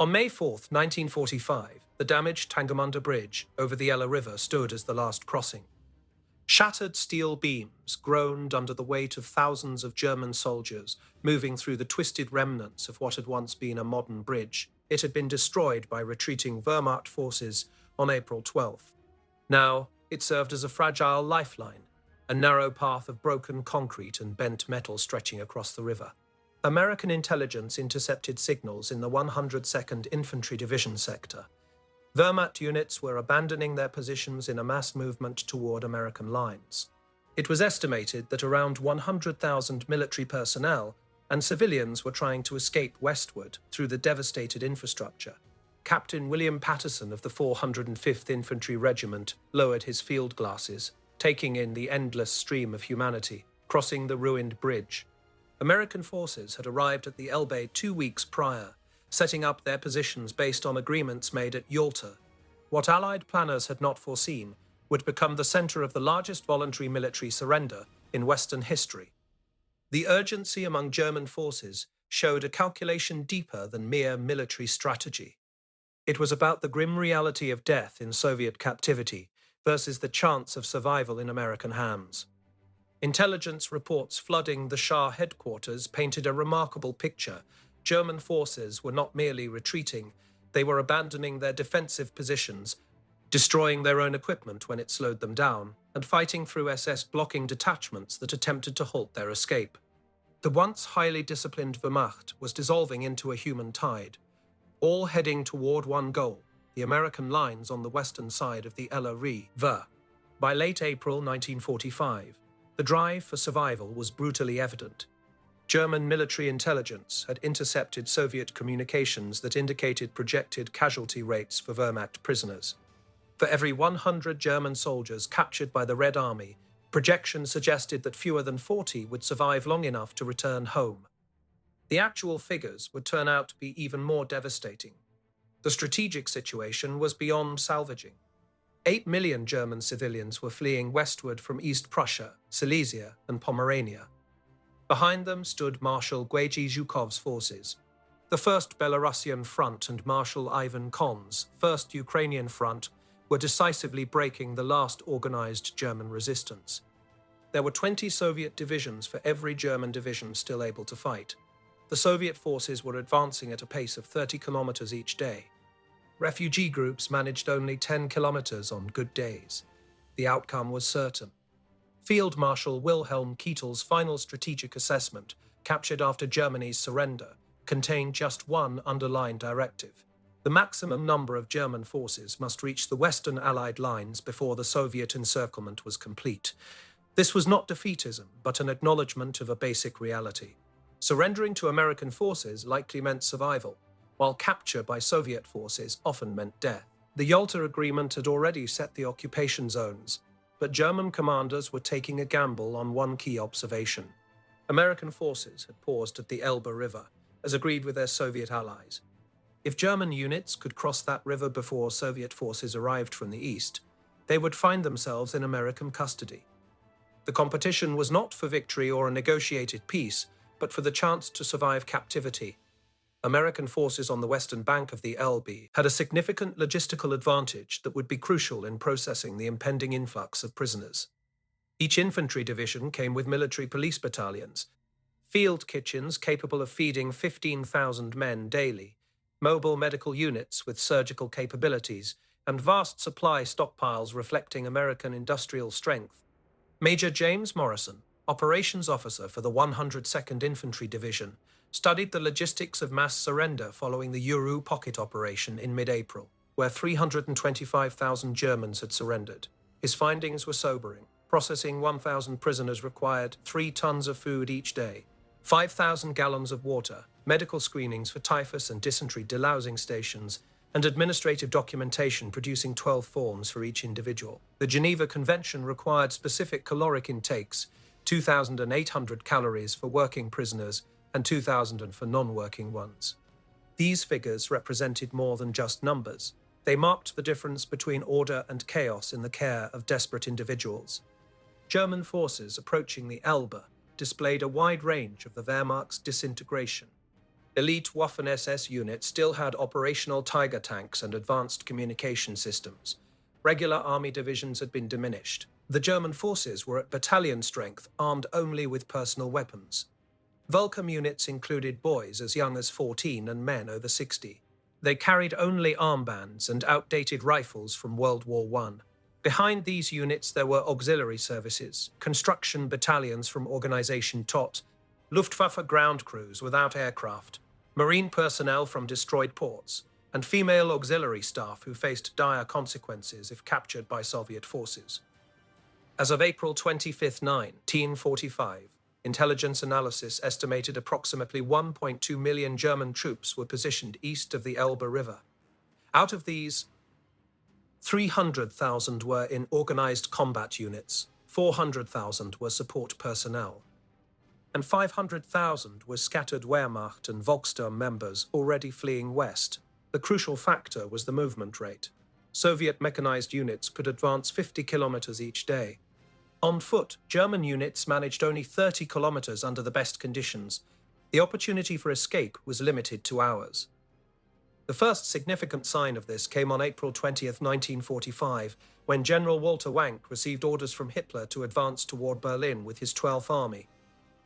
On May 4, 1945, the damaged Tangamanda Bridge over the Elbe River stood as the last crossing. Shattered steel beams groaned under the weight of thousands of German soldiers moving through the twisted remnants of what had once been a modern bridge. It had been destroyed by retreating Wehrmacht forces on April 12th. Now, it served as a fragile lifeline, a narrow path of broken concrete and bent metal stretching across the river. American intelligence intercepted signals in the 102nd Infantry Division sector. Wehrmacht units were abandoning their positions in a mass movement toward American lines. It was estimated that around 100,000 military personnel and civilians were trying to escape westward through the devastated infrastructure. Captain William Patterson of the 405th Infantry Regiment lowered his field glasses, taking in the endless stream of humanity, crossing the ruined bridge. American forces had arrived at the Elbe 2 weeks prior, setting up their positions based on agreements made at Yalta. What Allied planners had not foreseen would become the center of the largest voluntary military surrender in Western history. The urgency among German forces showed a calculation deeper than mere military strategy. It was about the grim reality of death in Soviet captivity versus the chance of survival in American hands. Intelligence reports flooding the Shah headquarters painted a remarkable picture. German forces were not merely retreating, they were abandoning their defensive positions, destroying their own equipment when it slowed them down, and fighting through SS blocking detachments that attempted to halt their escape. The once highly disciplined Wehrmacht was dissolving into a human tide, all heading toward one goal, the American lines on the western side of the Elbe River. By late April 1945, the drive for survival was brutally evident. German military intelligence had intercepted Soviet communications that indicated projected casualty rates for Wehrmacht prisoners. For every 100 German soldiers captured by the Red Army, projections suggested that fewer than 40 would survive long enough to return home. The actual figures would turn out to be even more devastating. The strategic situation was beyond salvaging. 8 million German civilians were fleeing westward from East Prussia, Silesia, and Pomerania. Behind them stood Marshal Gyeji Zhukov's forces. The 1st Belarusian Front and Marshal Ivan Kon's 1st Ukrainian Front were decisively breaking the last organized German resistance. There were 20 Soviet divisions for every German division still able to fight. The Soviet forces were advancing at a pace of 30 kilometers each day. Refugee groups managed only 10 kilometers on good days. The outcome was certain. Field Marshal Wilhelm Keitel's final strategic assessment, captured after Germany's surrender, contained just one underlined directive. The maximum number of German forces must reach the Western Allied lines before the Soviet encirclement was complete. This was not defeatism, but an acknowledgement of a basic reality. Surrendering to American forces likely meant survival, while capture by Soviet forces often meant death. The Yalta Agreement had already set the occupation zones, but German commanders were taking a gamble on one key observation. American forces had paused at the Elbe River, as agreed with their Soviet allies. If German units could cross that river before Soviet forces arrived from the east, they would find themselves in American custody. The competition was not for victory or a negotiated peace, but for the chance to survive captivity. American forces on the western bank of the Elbe had a significant logistical advantage that would be crucial in processing the impending influx of prisoners. Each infantry division came with military police battalions, field kitchens capable of feeding 15,000 men daily, mobile medical units with surgical capabilities, and vast supply stockpiles reflecting American industrial strength. Major James Morrison, operations officer for the 102nd Infantry Division, studied the logistics of mass surrender following the Uru pocket operation in mid-April, where 325,000 Germans had surrendered. His findings were sobering. Processing 1,000 prisoners required 3 tons of food each day, 5,000 gallons of water, medical screenings for typhus and dysentery delousing stations, and administrative documentation producing 12 forms for each individual. The Geneva Convention required specific caloric intakes, 2,800 calories for working prisoners and 2,000 for non-working ones. These figures represented more than just numbers. They marked the difference between order and chaos in the care of desperate individuals. German forces approaching the Elbe displayed a wide range of the Wehrmacht's disintegration. Elite Waffen-SS units still had operational Tiger tanks and advanced communication systems. Regular army divisions had been diminished. The German forces were at battalion strength, armed only with personal weapons. Volcom units included boys as young as 14 and men over 60. They carried only armbands and outdated rifles from World War I. Behind these units there were auxiliary services, construction battalions from Organization TOT, Luftwaffe ground crews without aircraft, marine personnel from destroyed ports, and female auxiliary staff who faced dire consequences if captured by Soviet forces. As of April 25, 1945, intelligence analysis estimated approximately 1.2 million German troops were positioned east of the Elbe River. Out of these, 300,000 were in organized combat units, 400,000 were support personnel, and 500,000 were scattered Wehrmacht and Volkssturm members already fleeing west. The crucial factor was the movement rate. Soviet mechanized units could advance 50 kilometers each day. On foot, German units managed only 30 kilometers under the best conditions. The opportunity for escape was limited to hours. The first significant sign of this came on April 20, 1945, when General Walter Wenk received orders from Hitler to advance toward Berlin with his 12th Army.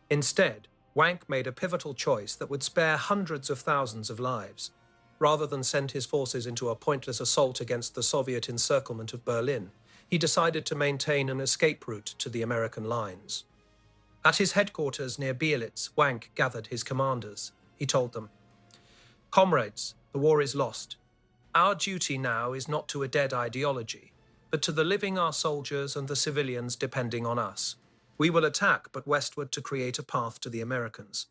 Instead, Wenk made a pivotal choice that would spare hundreds of thousands of lives. Rather than send his forces into a pointless assault against the Soviet encirclement of Berlin, he decided to maintain an escape route to the American lines. At his headquarters near Bielitz, Wenk gathered his commanders. He told them, "Comrades, the war is lost. Our duty now is not to a dead ideology, but to the living our soldiers and the civilians depending on us. We will attack, but westward to create a path to the Americans."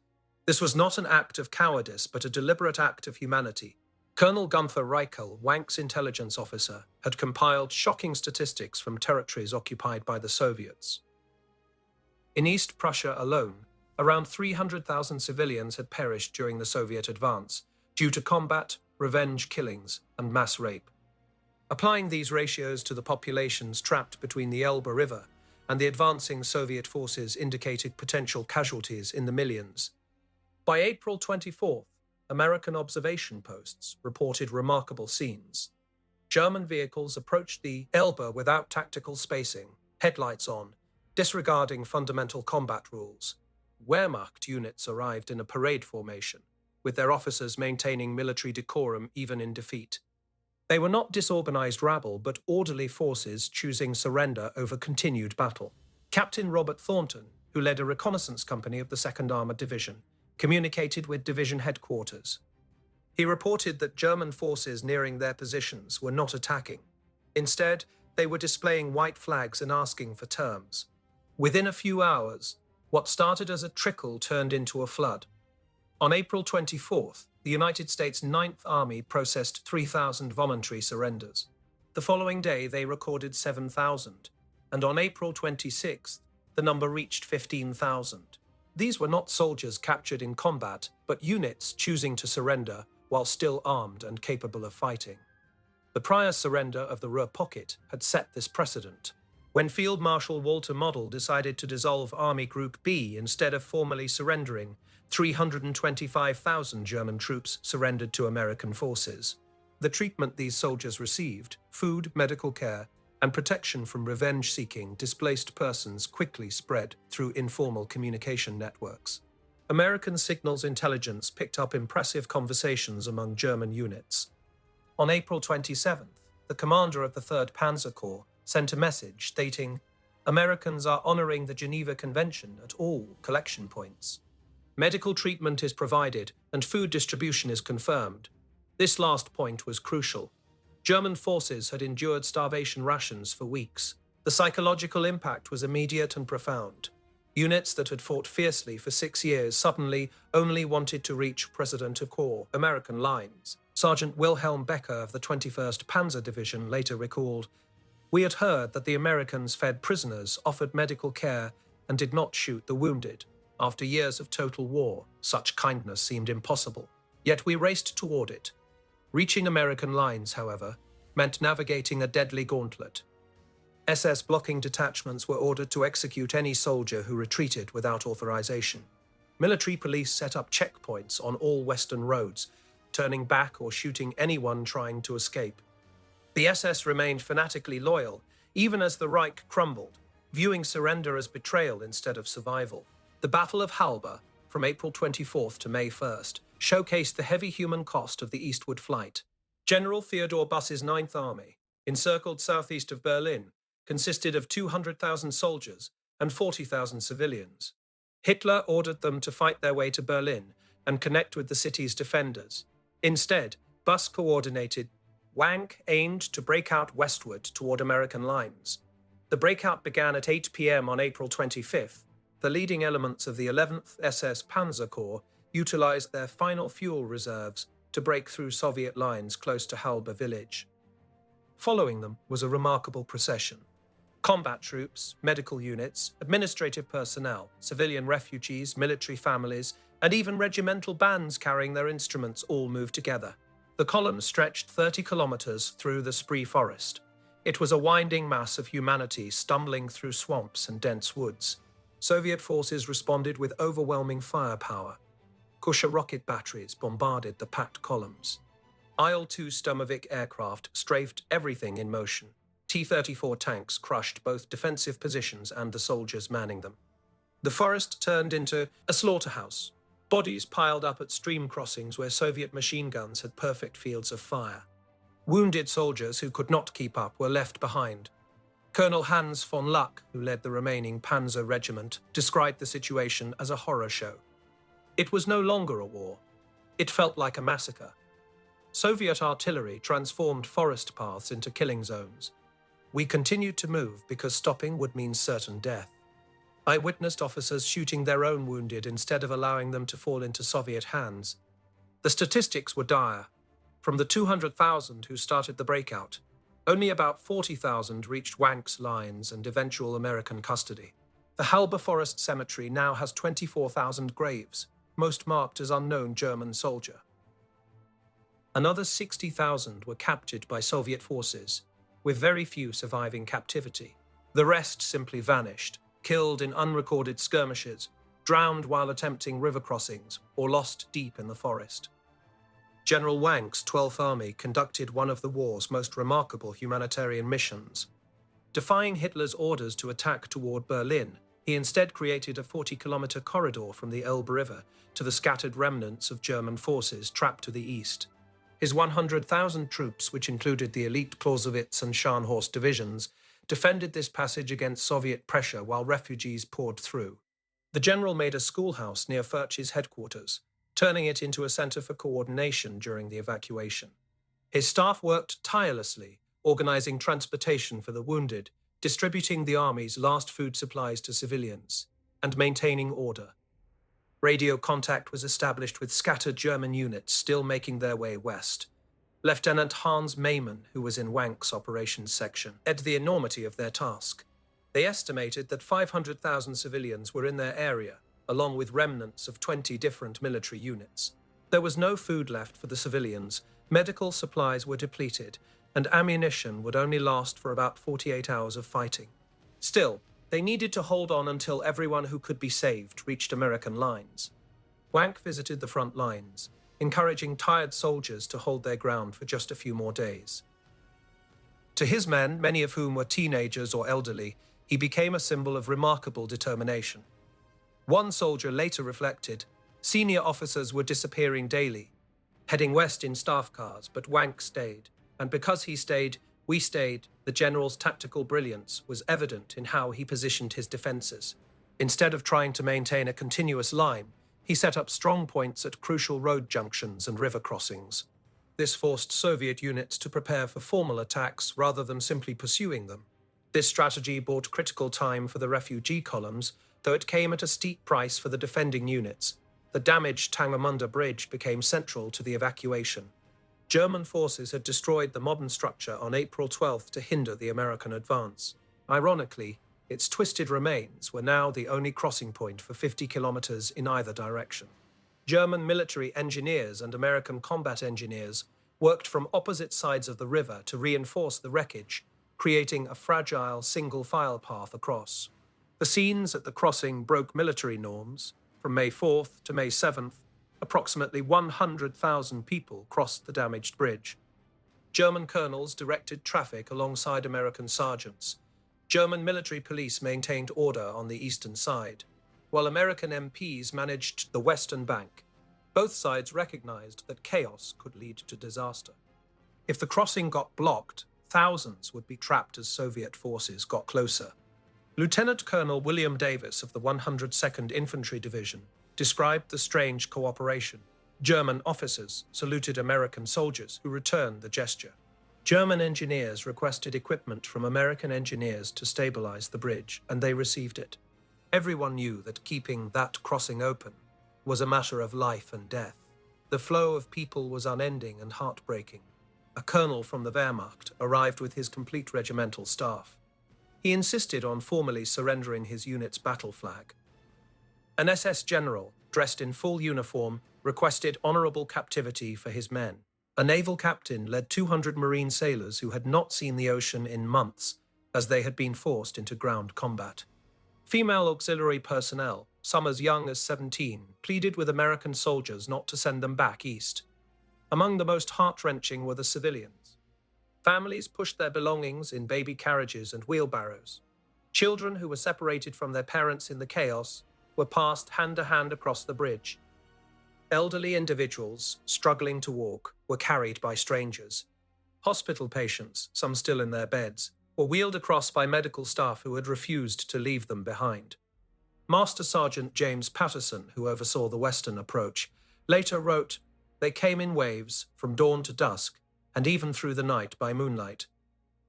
This was not an act of cowardice, but a deliberate act of humanity. Colonel Gunther Reichel, Wenk's intelligence officer, had compiled shocking statistics from territories occupied by the Soviets. In East Prussia alone, around 300,000 civilians had perished during the Soviet advance, due to combat, revenge killings, and mass rape. Applying these ratios to the populations trapped between the Elbe River and the advancing Soviet forces indicated potential casualties in the millions. By April 24th, American observation posts reported remarkable scenes. German vehicles approached the Elbe without tactical spacing, headlights on, disregarding fundamental combat rules. Wehrmacht units arrived in a parade formation, with their officers maintaining military decorum even in defeat. They were not disorganized rabble, but orderly forces choosing surrender over continued battle. Captain Robert Thornton, who led a reconnaissance company of the 2nd Armored Division, communicated with division headquarters. He reported that German forces nearing their positions were not attacking. Instead, they were displaying white flags and asking for terms. Within a few hours, what started as a trickle turned into a flood. On April 24th, the United States 9th Army processed 3,000 voluntary surrenders. The following day, they recorded 7,000, and on April 26th, the number reached 15,000. These were not soldiers captured in combat, but units choosing to surrender while still armed and capable of fighting. The prior surrender of the Ruhr Pocket had set this precedent. When Field Marshal Walter Model decided to dissolve Army Group B instead of formally surrendering, 325,000 German troops surrendered to American forces. The treatment these soldiers received, food, medical care, and protection from revenge-seeking displaced persons quickly spread through informal communication networks. American signals intelligence picked up impressive conversations among German units. On April 27th, the commander of the 3rd Panzer Corps sent a message stating, "Americans are honoring the Geneva Convention at all collection points. Medical treatment is provided and food distribution is confirmed." This last point was crucial. German forces had endured starvation rations for weeks. The psychological impact was immediate and profound. Units that had fought fiercely for 6 years suddenly only wanted to reach President Corps American lines. Sergeant Wilhelm Becker of the 21st Panzer Division later recalled, "We had heard that the Americans fed prisoners, offered medical care, and did not shoot the wounded. After years of total war, such kindness seemed impossible. Yet we raced toward it. Reaching American lines, however, meant navigating a deadly gauntlet. SS blocking detachments were ordered to execute any soldier who retreated without authorization. Military police set up checkpoints on all western roads, turning back or shooting anyone trying to escape. The SS remained fanatically loyal, even as the Reich crumbled, viewing surrender as betrayal instead of survival. The Battle of Halbe, from April 24th to May 1st, showcased the heavy human cost of the eastward flight. General Theodor Buss's Ninth Army, encircled southeast of Berlin, consisted of 200,000 soldiers and 40,000 civilians. Hitler ordered them to fight their way to Berlin and connect with the city's defenders. Instead, Buss coordinated. Wenk aimed to break out westward toward American lines. The breakout began at 8 p.m. on April 25th. The leading elements of the 11th SS Panzer Corps utilized their final fuel reserves to break through Soviet lines close to Halbe village. Following them was a remarkable procession. Combat troops, medical units, administrative personnel, civilian refugees, military families, and even regimental bands carrying their instruments all moved together. The column stretched 30 kilometers through the Spree forest. It was a winding mass of humanity stumbling through swamps and dense woods. Soviet forces responded with overwhelming firepower. Kusha rocket batteries bombarded the packed columns. Il-2 Sturmovik aircraft strafed everything in motion. T-34 tanks crushed both defensive positions and the soldiers manning them. The forest turned into a slaughterhouse. Bodies piled up at stream crossings where Soviet machine guns had perfect fields of fire. Wounded soldiers who could not keep up were left behind. Colonel Hans von Luck, who led the remaining Panzer Regiment, described the situation as a horror show. It was no longer a war. It felt like a massacre. Soviet artillery transformed forest paths into killing zones. We continued to move because stopping would mean certain death. I witnessed officers shooting their own wounded instead of allowing them to fall into Soviet hands. The statistics were dire. From the 200,000 who started the breakout, only about 40,000 reached Wenk's lines and eventual American custody. The Halbe Forest Cemetery now has 24,000 graves, most marked as unknown German soldier. Another 60,000 were captured by Soviet forces, with very few surviving captivity. The rest simply vanished, killed in unrecorded skirmishes, drowned while attempting river crossings, or lost deep in the forest. General Wenk's 12th Army conducted one of the war's most remarkable humanitarian missions. Defying Hitler's orders to attack toward Berlin, he instead created a 40-kilometer corridor from the Elbe River to the scattered remnants of German forces trapped to the east. His 100,000 troops, which included the elite Clausewitz and Scharnhorst divisions, defended this passage against Soviet pressure while refugees poured through. The general made a schoolhouse near Furch's headquarters, turning it into a center for coordination during the evacuation. His staff worked tirelessly, organizing transportation for the wounded, distributing the army's last food supplies to civilians, and maintaining order. Radio contact was established with scattered German units still making their way west. Lieutenant Hans Maymann, who was in Wenk's operations section, led the enormity of their task. They estimated that 500,000 civilians were in their area, along with remnants of 20 different military units. There was no food left for the civilians, medical supplies were depleted, and ammunition would only last for about 48 hours of fighting. Still, they needed to hold on until everyone who could be saved reached American lines. Wenk visited the front lines, encouraging tired soldiers to hold their ground for just a few more days. To his men, many of whom were teenagers or elderly, he became a symbol of remarkable determination. One soldier later reflected, "Senior officers were disappearing daily, heading west in staff cars, but Wenk stayed. And because he stayed, we stayed. The general's tactical brilliance was evident in how he positioned his defenses. Instead of trying to maintain a continuous line, he set up strong points at crucial road junctions and river crossings. This forced Soviet units to prepare for formal attacks rather than simply pursuing them. This strategy bought critical time for the refugee columns, though it came at a steep price for the defending units. The damaged Tangamanda bridge became central to the evacuation. German forces had destroyed the modern structure on April 12th to hinder the American advance. Ironically, its twisted remains were now the only crossing point for 50 kilometers in either direction. German military engineers and American combat engineers worked from opposite sides of the river to reinforce the wreckage, creating a fragile single-file path across. The scenes at the crossing broke military norms. From May 4th to May 7th, approximately 100,000 people crossed the damaged bridge. German colonels directed traffic alongside American sergeants. German military police maintained order on the eastern side, while American MPs managed the western bank. Both sides recognized that chaos could lead to disaster. If the crossing got blocked, thousands would be trapped as Soviet forces got closer. Lieutenant Colonel William Davis of the 102nd Infantry Division described the strange cooperation. German officers saluted American soldiers who returned the gesture. German engineers requested equipment from American engineers to stabilize the bridge, and they received it. Everyone knew that keeping that crossing open was a matter of life and death. The flow of people was unending and heartbreaking. A colonel from the Wehrmacht arrived with his complete regimental staff. He insisted on formally surrendering his unit's battle flag. An SS general, dressed in full uniform, requested honorable captivity for his men. A naval captain led 200 Marine sailors who had not seen the ocean in months, as they had been forced into ground combat. Female auxiliary personnel, some as young as 17, pleaded with American soldiers not to send them back east. Among the most heart-wrenching were the civilians. Families pushed their belongings in baby carriages and wheelbarrows. Children who were separated from their parents in the chaos were passed hand-to-hand across the bridge. Elderly individuals, struggling to walk, were carried by strangers. Hospital patients, some still in their beds, were wheeled across by medical staff who had refused to leave them behind. Master Sergeant James Patterson, who oversaw the western approach, later wrote, "They came in waves, from dawn to dusk, and even through the night by moonlight.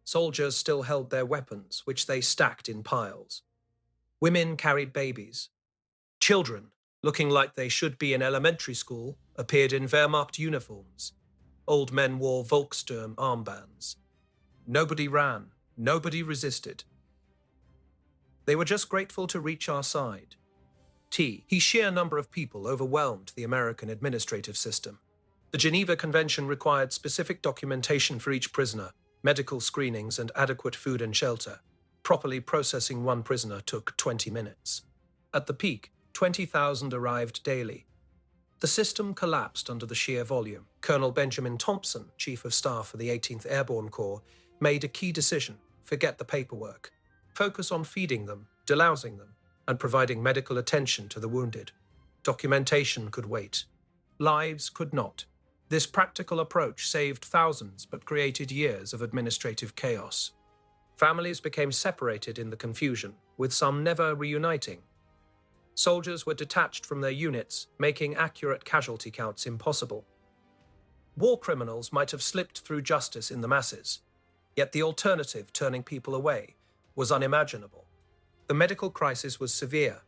Soldiers still held their weapons, which they stacked in piles. Women carried babies. Children, looking like they should be in elementary school, appeared in Wehrmacht uniforms. Old men wore Volkssturm armbands. Nobody ran, nobody resisted. They were just grateful to reach our side." The sheer number of people overwhelmed the American administrative system. The Geneva Convention required specific documentation for each prisoner, medical screenings, and adequate food and shelter. Properly processing one prisoner took 20 minutes. At the peak, 20,000 arrived daily. The system collapsed under the sheer volume. Colonel Benjamin Thompson, Chief of Staff for the 18th Airborne Corps, made a key decision: forget the paperwork. Focus on feeding them, delousing them, and providing medical attention to the wounded. Documentation could wait. Lives could not. This practical approach saved thousands but created years of administrative chaos. Families became separated in the confusion, with some never reuniting. Soldiers were detached from their units, making accurate casualty counts impossible. War criminals might have slipped through justice in the masses, yet the alternative, turning people away, was unimaginable. The medical crisis was severe.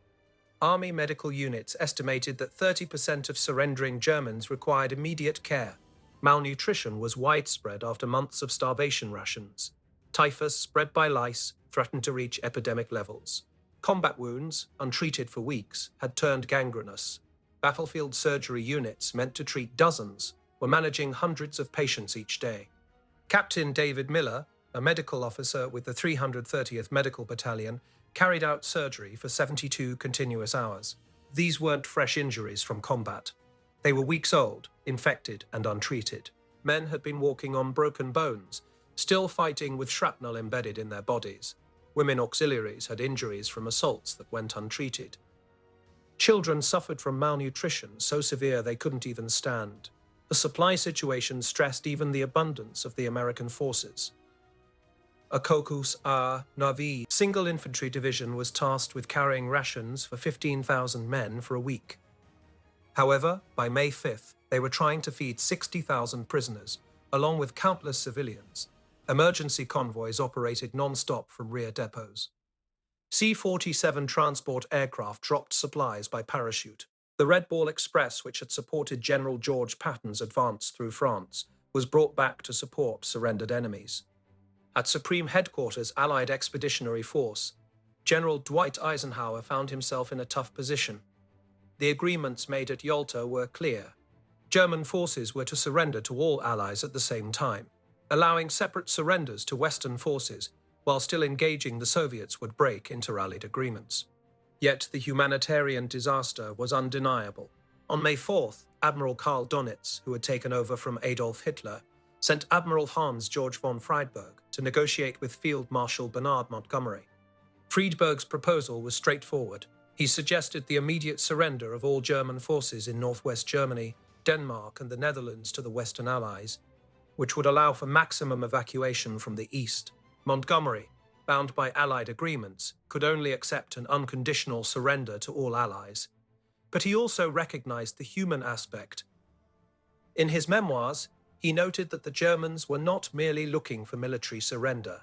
Army medical units estimated that 30% of surrendering Germans required immediate care. Malnutrition was widespread after months of starvation rations. Typhus, spread by lice, threatened to reach epidemic levels. Combat wounds, untreated for weeks, had turned gangrenous. Battlefield surgery units, meant to treat dozens, were managing hundreds of patients each day. Captain David Miller, a medical officer with the 330th Medical Battalion, carried out surgery for 72 continuous hours. These weren't fresh injuries from combat. They were weeks old, infected and untreated. Men had been walking on broken bones, still fighting with shrapnel embedded in their bodies. Women auxiliaries had injuries from assaults that went untreated. Children suffered from malnutrition so severe they couldn't even stand. The supply situation stressed even the abundance of the American forces. A Cocos a Navi single infantry division was tasked with carrying rations for 15,000 men for a week. However, by May 5th, they were trying to feed 60,000 prisoners, along with countless civilians. Emergency convoys operated non-stop from rear depots. C-47 transport aircraft dropped supplies by parachute. The Red Ball Express, which had supported General George Patton's advance through France, was brought back to support surrendered enemies. At Supreme Headquarters Allied Expeditionary Force, General Dwight Eisenhower found himself in a tough position. The agreements made at Yalta were clear. German forces were to surrender to all allies at the same time. Allowing separate surrenders to Western forces while still engaging the Soviets would break inter-allied agreements. Yet the humanitarian disaster was undeniable. On May 4th, Admiral Karl Donitz, who had taken over from Adolf Hitler, sent Admiral Hans Georg von Friedberg to negotiate with Field Marshal Bernard Montgomery. Friedberg's proposal was straightforward. He suggested the immediate surrender of all German forces in northwest Germany, Denmark, and the Netherlands to the Western Allies, which would allow for maximum evacuation from the east. Montgomery, bound by Allied agreements, could only accept an unconditional surrender to all Allies. But he also recognized the human aspect. In his memoirs, he noted that the Germans were not merely looking for military surrender.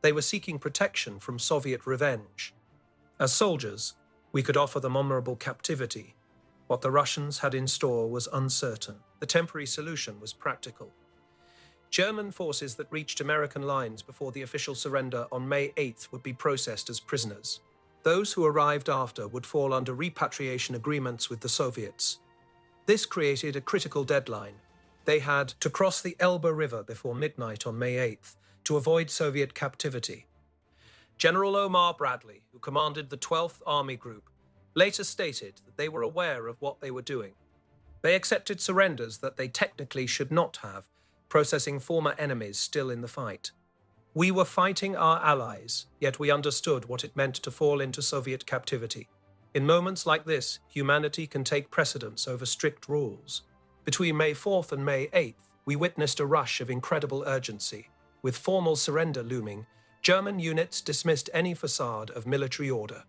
They were seeking protection from Soviet revenge. As soldiers, we could offer them honorable captivity. What the Russians had in store was uncertain. The temporary solution was practical. German forces that reached American lines before the official surrender on May 8th would be processed as prisoners. Those who arrived after would fall under repatriation agreements with the Soviets. This created a critical deadline. They had to cross the Elbe River before midnight on May 8th to avoid Soviet captivity. General Omar Bradley, who commanded the 12th Army Group, later stated that they were aware of what they were doing. They accepted surrenders that they technically should not have, processing former enemies still in the fight. We were fighting our allies, yet we understood what it meant to fall into Soviet captivity. In moments like this, humanity can take precedence over strict rules. Between May 4th and May 8th, we witnessed a rush of incredible urgency. With formal surrender looming, German units dismissed any facade of military order.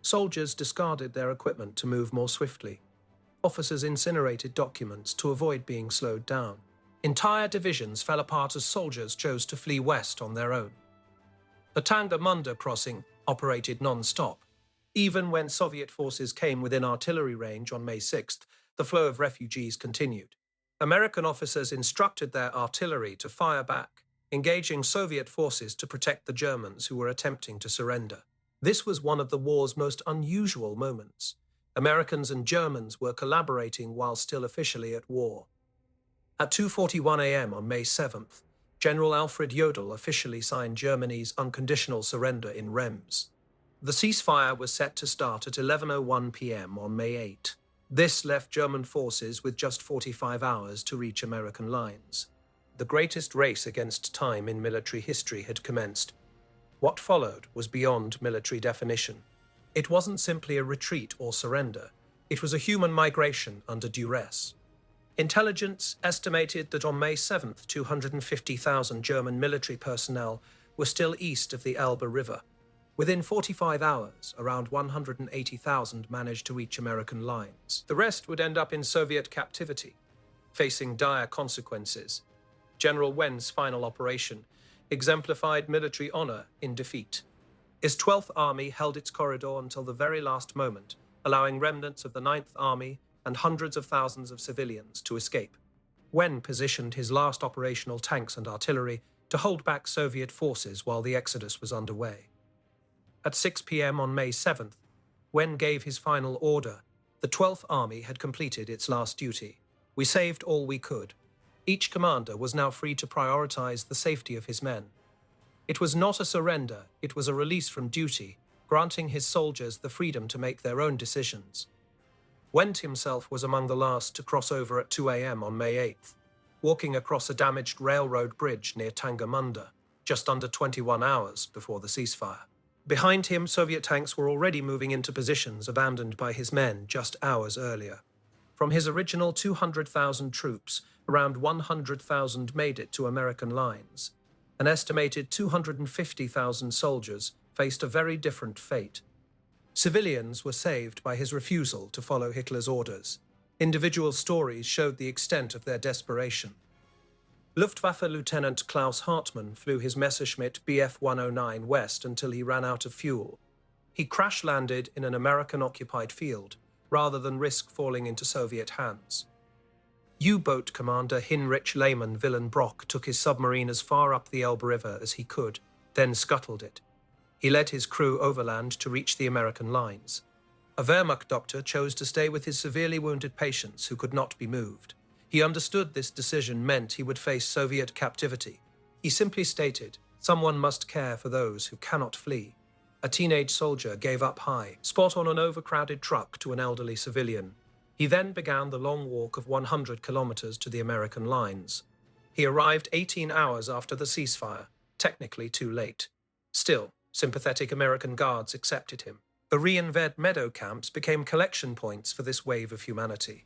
Soldiers discarded their equipment to move more swiftly. Officers incinerated documents to avoid being slowed down. Entire divisions fell apart as soldiers chose to flee west on their own. The Tangamanda crossing operated non-stop. Even when Soviet forces came within artillery range on May 6th, the flow of refugees continued. American officers instructed their artillery to fire back, engaging Soviet forces to protect the Germans who were attempting to surrender. This was one of the war's most unusual moments. Americans and Germans were collaborating while still officially at war. At 2:41 a.m. on May 7th, General Alfred Jodl officially signed Germany's unconditional surrender in Rems. The ceasefire was set to start at 11:01 p.m. on May 8. This left German forces with just 45 hours to reach American lines. The greatest race against time in military history had commenced. What followed was beyond military definition. It wasn't simply a retreat or surrender. It was a human migration under duress. Intelligence estimated that on May 7th, 250,000 German military personnel were still east of the Elbe River. Within 45 hours, around 180,000 managed to reach American lines. The rest would end up in Soviet captivity, facing dire consequences. General Wenk's final operation exemplified military honor in defeat. His 12th Army held its corridor until the very last moment, allowing remnants of the 9th Army and hundreds of thousands of civilians to escape. Wenk positioned his last operational tanks and artillery to hold back Soviet forces while the exodus was underway. At 6 p.m. on May 7th, Wenk gave his final order. The 12th Army had completed its last duty. We saved all we could. Each commander was now free to prioritize the safety of his men. It was not a surrender, it was a release from duty, granting his soldiers the freedom to make their own decisions. Wenk himself was among the last to cross over at 2 a.m. on May 8th, walking across a damaged railroad bridge near Tangamanda, just under 21 hours before the ceasefire. Behind him, Soviet tanks were already moving into positions abandoned by his men just hours earlier. From his original 200,000 troops, around 100,000 made it to American lines. An estimated 250,000 soldiers faced a very different fate. Civilians were saved by his refusal to follow Hitler's orders. Individual stories showed the extent of their desperation. Luftwaffe Lieutenant Klaus Hartmann flew his Messerschmitt Bf 109 west until he ran out of fuel. He crash-landed in an American-occupied field, rather than risk falling into Soviet hands. U-boat commander Heinrich Lehmann Wilhelm Brock took his submarine as far up the Elbe River as he could, then scuttled it. He led his crew overland to reach the American lines. A Wehrmacht doctor chose to stay with his severely wounded patients who could not be moved. He understood this decision meant he would face Soviet captivity. He simply stated, "Someone must care for those who cannot flee." A teenage soldier gave up high, spot on an overcrowded truck to an elderly civilian. He then began the long walk of 100 kilometers to the American lines. He arrived 18 hours after the ceasefire, technically too late. Still, sympathetic American guards accepted him. The Reinved meadow camps became collection points for this wave of humanity.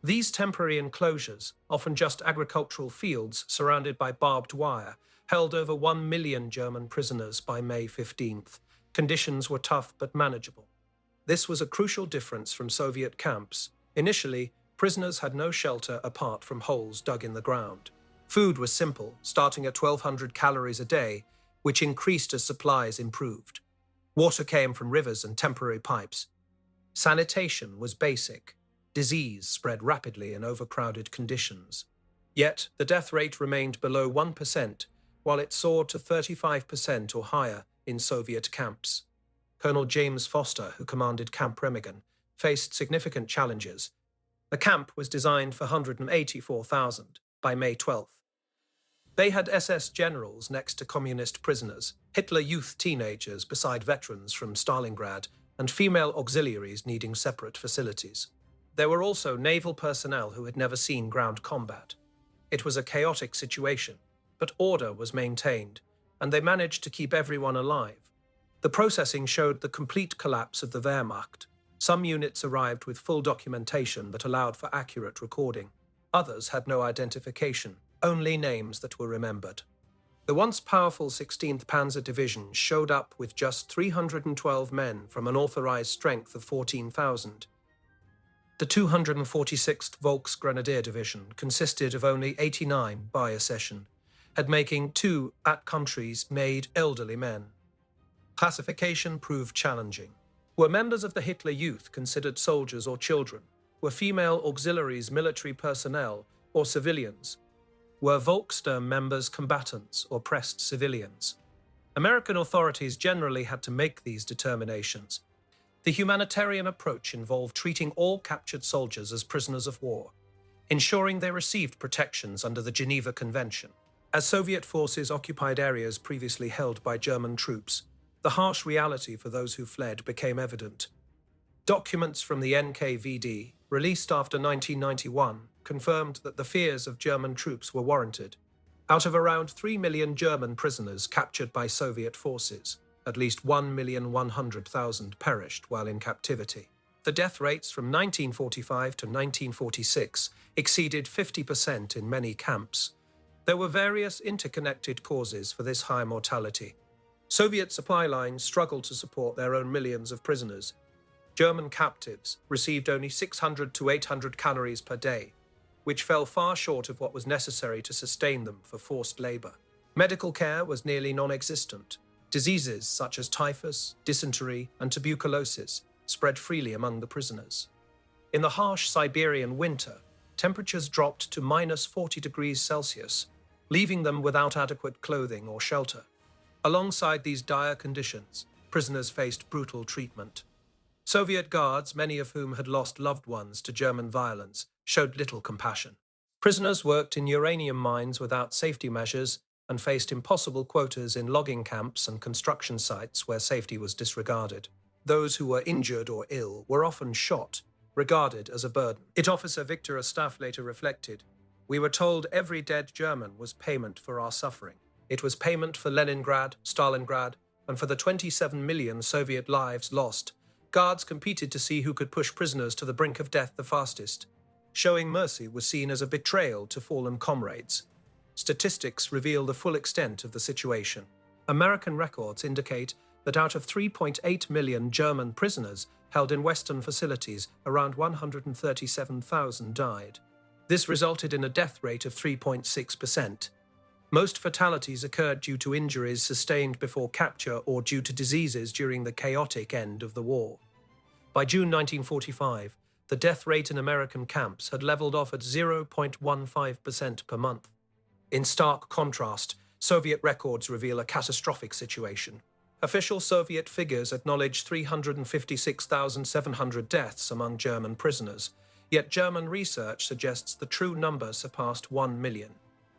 These temporary enclosures, often just agricultural fields surrounded by barbed wire, held over 1 million German prisoners by May 15th. Conditions were tough but manageable. This was a crucial difference from Soviet camps. Initially, prisoners had no shelter apart from holes dug in the ground. Food was simple, starting at 1,200 calories a day, which increased as supplies improved. Water came from rivers and temporary pipes. Sanitation was basic. Disease spread rapidly in overcrowded conditions. Yet, the death rate remained below 1%, while it soared to 35% or higher in Soviet camps. Colonel James Foster, who commanded Camp Remagen, faced significant challenges. The camp was designed for 184,000 by May 12th. They had SS generals next to communist prisoners, Hitler Youth teenagers beside veterans from Stalingrad, and female auxiliaries needing separate facilities. There were also naval personnel who had never seen ground combat. It was a chaotic situation, but order was maintained, and they managed to keep everyone alive. The processing showed the complete collapse of the Wehrmacht. Some units arrived with full documentation that allowed for accurate recording. Others had no identification, only names that were remembered. The once powerful 16th Panzer Division showed up with just 312 men from an authorized strength of 14,000. The 246th Volksgrenadier Division consisted of only 89 by accession, had making 2 at-countries-made elderly men. Classification proved challenging. Were members of the Hitler Youth considered soldiers or children? Were female auxiliaries military personnel or civilians? Were Volkssturm members combatants or pressed civilians? American authorities generally had to make these determinations. The humanitarian approach involved treating all captured soldiers as prisoners of war, ensuring they received protections under the Geneva Convention. As Soviet forces occupied areas previously held by German troops, the harsh reality for those who fled became evident. Documents from the NKVD, released after 1991, confirmed that the fears of German troops were warranted. Out of around 3 million German prisoners captured by Soviet forces, at least 1,100,000 perished while in captivity. The death rates from 1945 to 1946 exceeded 50% in many camps. There were various interconnected causes for this high mortality. Soviet supply lines struggled to support their own millions of prisoners. German captives received only 600 to 800 calories per day, which fell far short of what was necessary to sustain them for forced labor. Medical care was nearly non-existent. Diseases such as typhus, dysentery, and tuberculosis spread freely among the prisoners. In the harsh Siberian winter, temperatures dropped to -40 degrees Celsius, leaving them without adequate clothing or shelter. Alongside these dire conditions, prisoners faced brutal treatment. Soviet guards, many of whom had lost loved ones to German violence, showed little compassion. Prisoners worked in uranium mines without safety measures and faced impossible quotas in logging camps and construction sites where safety was disregarded. Those who were injured or ill were often shot, regarded as a burden. IT Officer Victor Ostaf later reflected, "We were told every dead German was payment for our suffering. It was payment for Leningrad, Stalingrad, and for the 27 million Soviet lives lost. Guards competed to see who could push prisoners to the brink of death the fastest. Showing mercy was seen as a betrayal to fallen comrades." Statistics reveal the full extent of the situation. American records indicate that out of 3.8 million German prisoners held in Western facilities, around 137,000 died. This resulted in a death rate of 3.6%. Most fatalities occurred due to injuries sustained before capture or due to diseases during the chaotic end of the war. By June 1945, the death rate in American camps had leveled off at 0.15% per month. In stark contrast, Soviet records reveal a catastrophic situation. Official Soviet figures acknowledge 356,700 deaths among German prisoners, yet German research suggests the true number surpassed 1 million.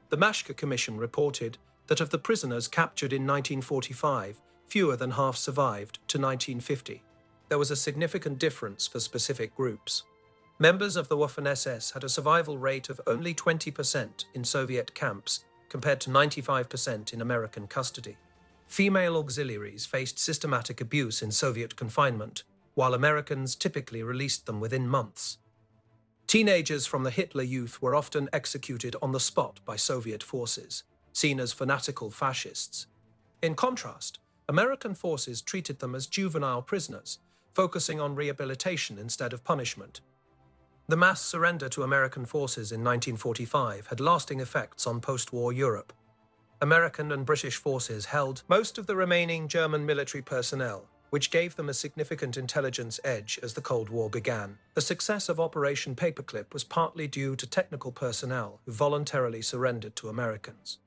The Maschke Commission reported that of the prisoners captured in 1945, fewer than half survived to 1950. There was a significant difference for specific groups. Members of the Waffen-SS had a survival rate of only 20% in Soviet camps compared to 95% in American custody. Female auxiliaries faced systematic abuse in Soviet confinement, while Americans typically released them within months. Teenagers from the Hitler Youth were often executed on the spot by Soviet forces, seen as fanatical fascists. In contrast, American forces treated them as juvenile prisoners, focusing on rehabilitation instead of punishment. The mass surrender to American forces in 1945 had lasting effects on post-war Europe. American and British forces held most of the remaining German military personnel, which gave them a significant intelligence edge as the Cold War began. The success of Operation Paperclip was partly due to technical personnel who voluntarily surrendered to Americans.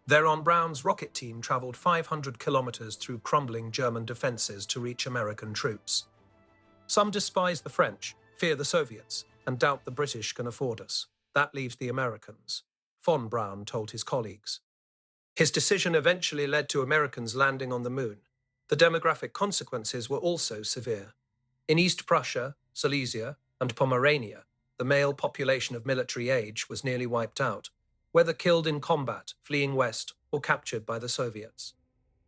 Thereon Brown's rocket team traveled 500 kilometers through crumbling German defenses to reach American troops. Some despise the French, fear the Soviets, and doubt the British can afford us. That leaves the Americans, von Braun told his colleagues. His decision eventually led to Americans landing on the moon. The demographic consequences were also severe. In East Prussia, Silesia, and Pomerania, the male population of military age was nearly wiped out, whether killed in combat, fleeing west, or captured by the Soviets.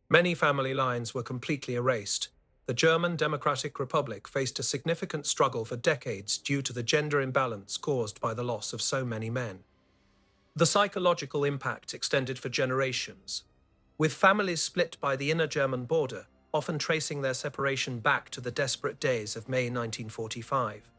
Many family lines were completely erased. The German Democratic Republic faced a significant struggle for decades due to the gender imbalance caused by the loss of so many men. The psychological impact extended for generations, with families split by the inner German border, often tracing their separation back to the desperate days of May 1945.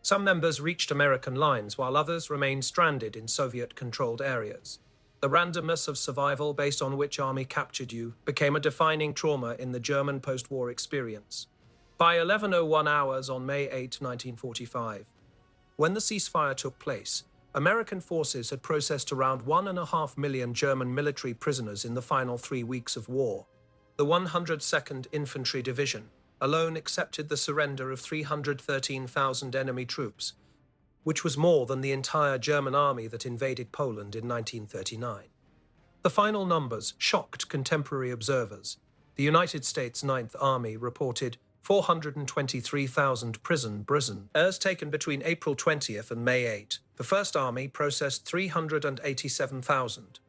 Some members reached American lines while others remained stranded in Soviet-controlled areas. The randomness of survival based on which army captured you became a defining trauma in the German post-war experience. By 11:01 hours on May 8, 1945, when the ceasefire took place, American forces had processed around 1.5 million German military prisoners in the final 3 weeks of war. The 102nd Infantry Division alone accepted the surrender of 313,000 enemy troops, which was more than the entire German army that invaded Poland in 1939. The final numbers shocked contemporary observers. The United States Ninth Army reported 423,000 prisoners taken between April 20th and May 8. The First Army processed 387,000.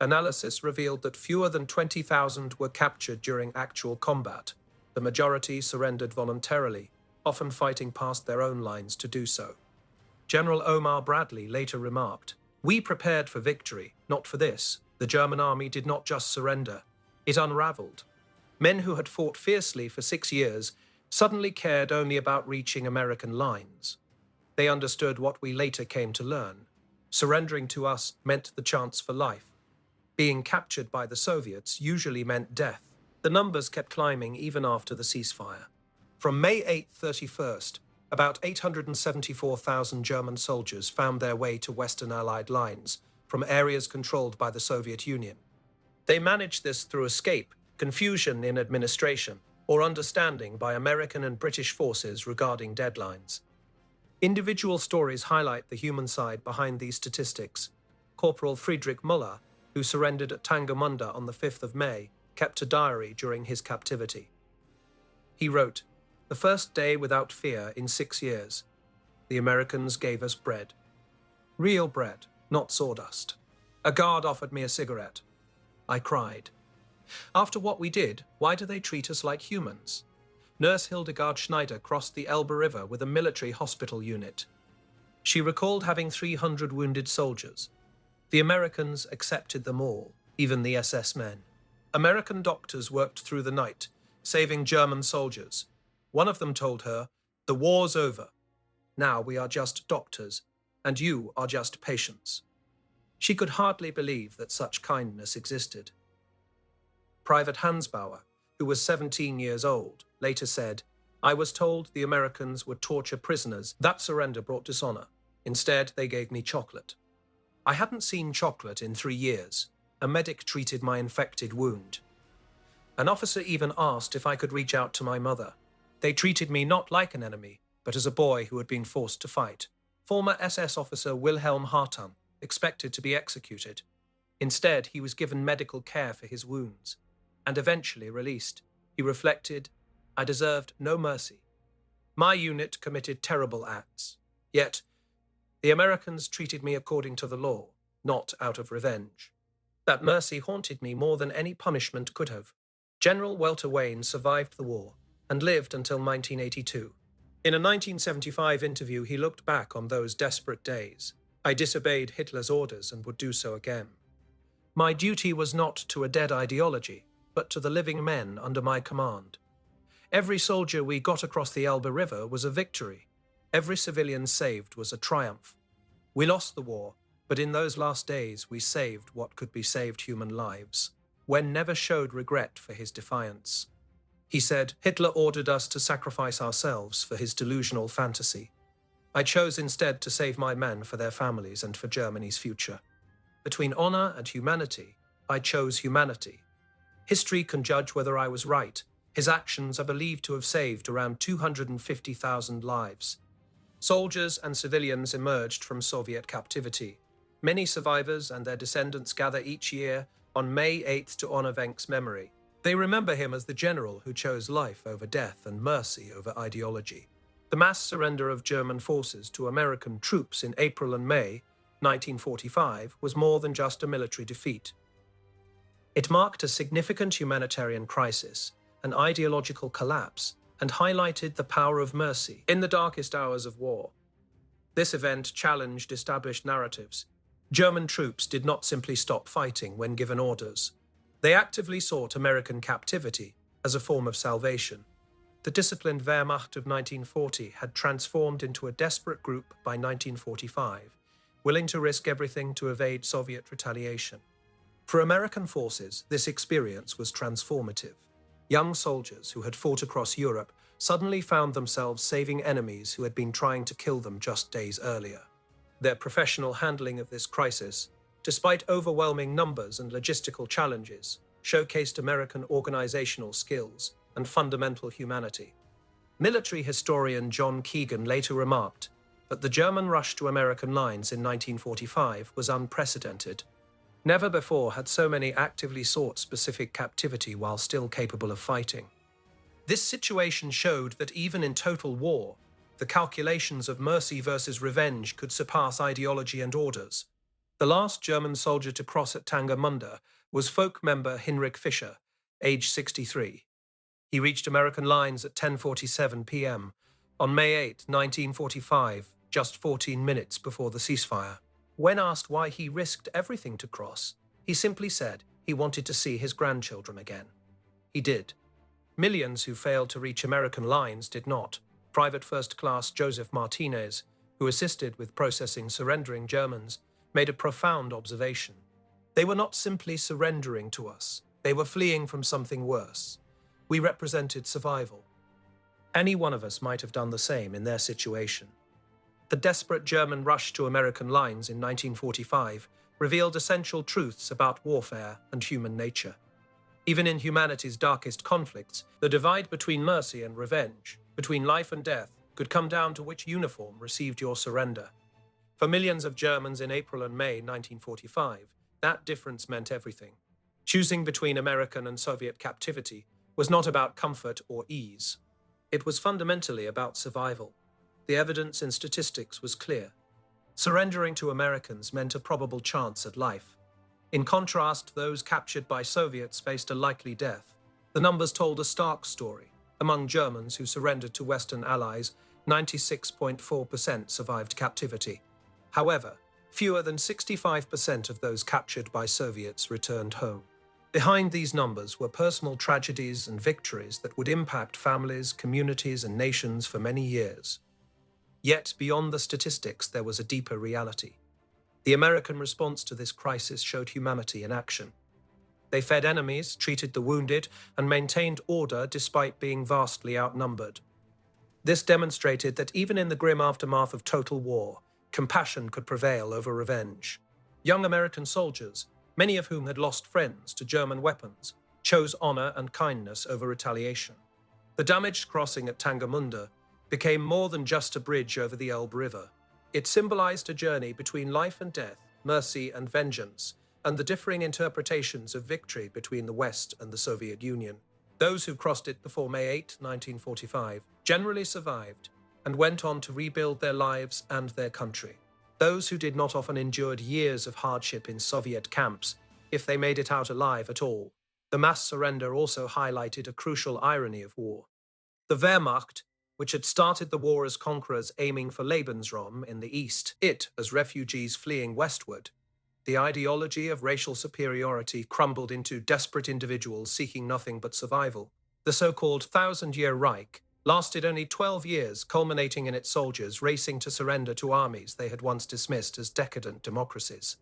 Analysis revealed that fewer than 20,000 were captured during actual combat. The majority surrendered voluntarily, often fighting past their own lines to do so. General Omar Bradley later remarked, "We prepared for victory, not for this. The German army did not just surrender, it unraveled. Men who had fought fiercely for 6 years suddenly cared only about reaching American lines. They understood what we later came to learn. Surrendering to us meant the chance for life. Being captured by the Soviets usually meant death." The numbers kept climbing even after the ceasefire. From May 8th, 31st, about 874,000 German soldiers found their way to Western Allied lines from areas controlled by the Soviet Union. They managed this through escape, confusion in administration, or understanding by American and British forces regarding deadlines. Individual stories highlight the human side behind these statistics. Corporal Friedrich Müller, who surrendered at Tangamanda on the 5th of May, kept a diary during his captivity. He wrote, "The first day without fear in 6 years. The Americans gave us bread. Real bread, not sawdust. A guard offered me a cigarette. I cried. After what we did, why do they treat us like humans? Nurse Hildegard Schneider crossed the Elbe River with a military hospital unit. She recalled having 300 wounded soldiers. The Americans accepted them all, even the SS men. American doctors worked through the night, saving German soldiers. One of them told her, 'The war's over. Now we are just doctors, and you are just patients.' She could hardly believe that such kindness existed." Private Hansbauer, who was 17 years old, later said, "I was told the Americans would torture prisoners. That surrender brought dishonor. Instead, they gave me chocolate. I hadn't seen chocolate in 3 years. A medic treated my infected wound. An officer even asked if I could reach out to my mother. They treated me not like an enemy, but as a boy who had been forced to fight." Former SS officer Wilhelm Hartung expected to be executed. Instead, he was given medical care for his wounds. and eventually released. He reflected, "I deserved no mercy. My unit committed terrible acts. Yet, the Americans treated me according to the law, not out of revenge. That mercy haunted me more than any punishment could have." General Walter Wayne survived the war and lived until 1982. In a 1975 interview, he looked back on those desperate days. "I disobeyed Hitler's orders and would do so again. My duty was not to a dead ideology, but to the living men under my command. Every soldier we got across the Elbe River was a victory. Every civilian saved was a triumph. We lost the war, but in those last days we saved what could be saved human lives." Wen never showed regret for his defiance. He said, "Hitler ordered us to sacrifice ourselves for his delusional fantasy. I chose instead to save my men for their families and for Germany's future. Between honor and humanity, I chose humanity. History can judge whether I was right. His actions are believed to have saved around 250,000 lives. Soldiers and civilians emerged from Soviet captivity. Many survivors and their descendants gather each year on May 8th to honor Wenk's memory. They remember him as the general who chose life over death and mercy over ideology." The mass surrender of German forces to American troops in April and May 1945 was more than just a military defeat. It marked a significant humanitarian crisis, an ideological collapse, and highlighted the power of mercy in the darkest hours of war. This event challenged established narratives. German troops did not simply stop fighting when given orders. They actively sought American captivity as a form of salvation. The disciplined Wehrmacht of 1940 had transformed into a desperate group by 1945, willing to risk everything to evade Soviet retaliation. For American forces, this experience was transformative. Young soldiers who had fought across Europe suddenly found themselves saving enemies who had been trying to kill them just days earlier. Their professional handling of this crisis, despite overwhelming numbers and logistical challenges, showcased American organizational skills and fundamental humanity. Military historian John Keegan later remarked that the German rush to American lines in 1945 was unprecedented. Never before had so many actively sought specific captivity while still capable of fighting. This situation showed that even in total war, the calculations of mercy versus revenge could surpass ideology and orders. The last German soldier to cross at Tangamanda was folk member Hinrich Fischer, age 63. He reached American lines at 10:47 p.m. on May 8, 1945, just 14 minutes before the ceasefire. When asked why he risked everything to cross, he simply said he wanted to see his grandchildren again. He did. Millions who failed to reach American lines did not. Private First Class Joseph Martinez, who assisted with processing surrendering Germans, made a profound observation. They were not simply surrendering to us, they were fleeing from something worse. We represented survival. Any one of us might have done the same in their situation. The desperate German rush to American lines in 1945 revealed essential truths about warfare and human nature. Even in humanity's darkest conflicts, the divide between mercy and revenge, between life and death, could come down to which uniform received your surrender. For millions of Germans in April and May 1945, that difference meant everything. Choosing between American and Soviet captivity was not about comfort or ease. It was fundamentally about survival. The evidence in statistics was clear. Surrendering to Americans meant a probable chance at life. In contrast, those captured by Soviets faced a likely death. The numbers told a stark story. Among Germans who surrendered to Western allies, 96.4% survived captivity. However, fewer than 65% of those captured by Soviets returned home. Behind these numbers were personal tragedies and victories that would impact families, communities, and nations for many years. Yet, beyond the statistics, there was a deeper reality. The American response to this crisis showed humanity in action. They fed enemies, treated the wounded, and maintained order despite being vastly outnumbered. This demonstrated that even in the grim aftermath of total war, compassion could prevail over revenge. Young American soldiers, many of whom had lost friends to German weapons, chose honor and kindness over retaliation. The damaged crossing at Tangamanda became more than just a bridge over the Elbe River. It symbolized a journey between life and death, mercy and vengeance, and the differing interpretations of victory between the West and the Soviet Union. Those who crossed it before May 8, 1945, generally survived and went on to rebuild their lives and their country. Those who did not often endured years of hardship in Soviet camps, if they made it out alive at all. The mass surrender also highlighted a crucial irony of war. The Wehrmacht, which had started the war as conquerors aiming for Lebensraum in the east, it as refugees fleeing westward. The ideology of racial superiority crumbled into desperate individuals seeking nothing but survival. The so-called Thousand-Year Reich lasted only 12 years, culminating in its soldiers racing to surrender to armies they had once dismissed as decadent democracies.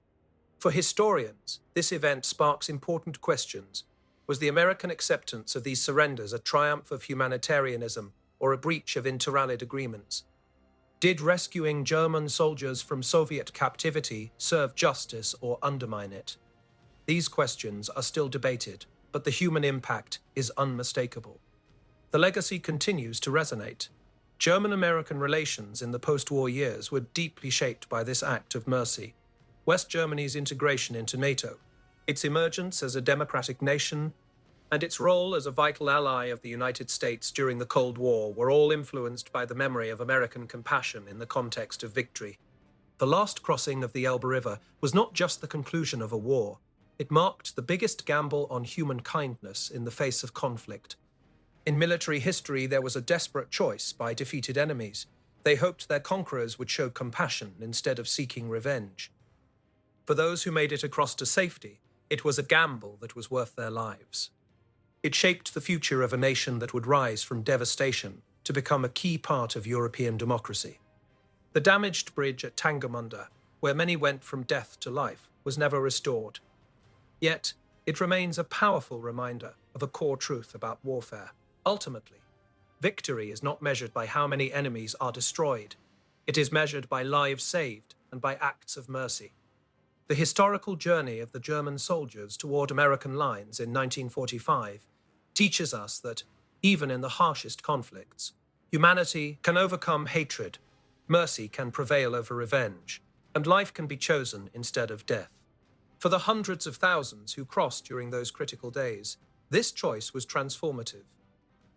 For historians, this event sparks important questions. Was the American acceptance of these surrenders a triumph of humanitarianism or a breach of interallied agreements? Did rescuing German soldiers from Soviet captivity serve justice or undermine it? These questions are still debated, but the human impact is unmistakable. The legacy continues to resonate. German-American relations in the post-war years were deeply shaped by this act of mercy. West Germany's integration into NATO, its emergence as a democratic nation, and its role as a vital ally of the United States during the Cold War were all influenced by the memory of American compassion in the context of victory. The last crossing of the Elbe River was not just the conclusion of a war. It marked the biggest gamble on human kindness in the face of conflict. In military history, there was a desperate choice by defeated enemies. They hoped their conquerors would show compassion instead of seeking revenge. For those who made it across to safety, it was a gamble that was worth their lives. It shaped the future of a nation that would rise from devastation to become a key part of European democracy. The damaged bridge at Tangamanda, where many went from death to life, was never restored. Yet, it remains a powerful reminder of a core truth about warfare. Ultimately, victory is not measured by how many enemies are destroyed. It is measured by lives saved and by acts of mercy. The historical journey of the German soldiers toward American lines in 1945 teaches us that, even in the harshest conflicts, humanity can overcome hatred, mercy can prevail over revenge, and life can be chosen instead of death. For the hundreds of thousands who crossed during those critical days, this choice was transformative.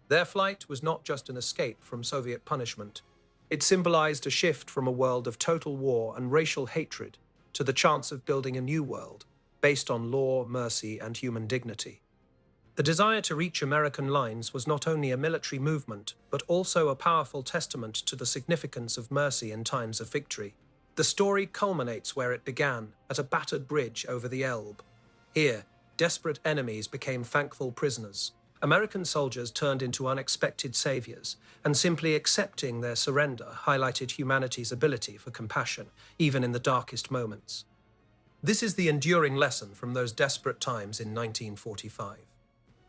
Their flight was not just an escape from Soviet punishment. It symbolized a shift from a world of total war and racial hatred to the chance of building a new world based on law, mercy, and human dignity. The desire to reach American lines was not only a military movement, but also a powerful testament to the significance of mercy in times of victory. The story culminates where it began, at a battered bridge over the Elbe. Here, desperate enemies became thankful prisoners. American soldiers turned into unexpected saviors, and simply accepting their surrender highlighted humanity's ability for compassion, even in the darkest moments. This is the enduring lesson from those desperate times in 1945.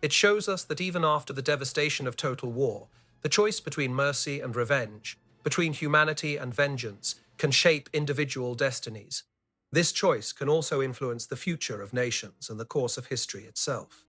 It shows us that even after the devastation of total war, the choice between mercy and revenge, between humanity and vengeance, can shape individual destinies. This choice can also influence the future of nations and the course of history itself.